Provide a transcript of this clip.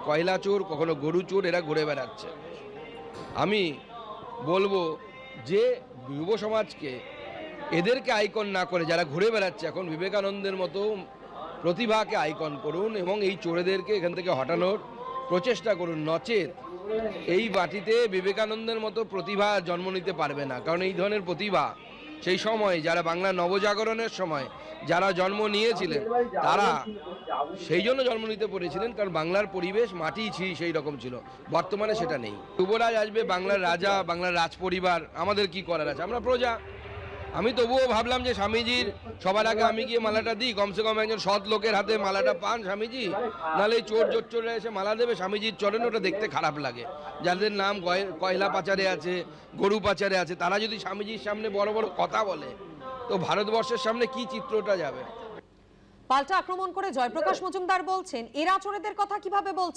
কয়লা চোর, কখনো গরু চোর, এরা ঘুরে বেড়াচ্ছে। আমি বলবো যে যুব সমাজকে এদেরকে আইকন না করে যারা ঘুরে বেড়াচ্ছে এখন, বিবেকানন্দের মতো প্রতিভাকে আইকন করুন এবং এই চোরেদেরকে এখান থেকে হটানোর প্রচেষ্টা করুন। নচেত এই মাটিতে বিবেকানন্দের মতো প্রতিভা জন্ম নিতে পারবে না। কারণ এই ধরনের প্রতিভা সেই সময় যারা বাংলা নবজাগরণের সময় যারা জন্ম নিয়েছিলেন, তারা সেই জন্য জন্ম নিতে পেরেছিলেন কারণ বাংলার পরিবেশ মাটি সেই রকম ছিল। বর্তমানে সেটা নেই। যুবরাজ আসবে, বাংলার রাজা, বাংলার রাজ পরিবার, আমাদের কি করার আছে? আমরা প্রজা। আমি তবুও ভাবলাম যে স্বামীজির সবার আগে আমি গিয়ে মালাটা দিই, কমসে কম একজন সৎ লোকের হাতে মালাটা পান স্বামীজি, নাহলে চোর জোচ্চোররা এসে মালা দেবে স্বামীজির চরণে, ওটা দেখতে খারাপ লাগে। যাদের নাম কয়লা পাচারে আছে, গরু পাচারে আছে, তারা যদি স্বামীজির সামনে বড় বড় কথা বলে, তো ভারতবর্ষের সামনে কি চিত্রটা যাবে? পাল্টা আক্রমণ করে জয়প্রকাশ মজুমদার বলছেন, এরা চোরেদের কথা কিভাবে বলছে?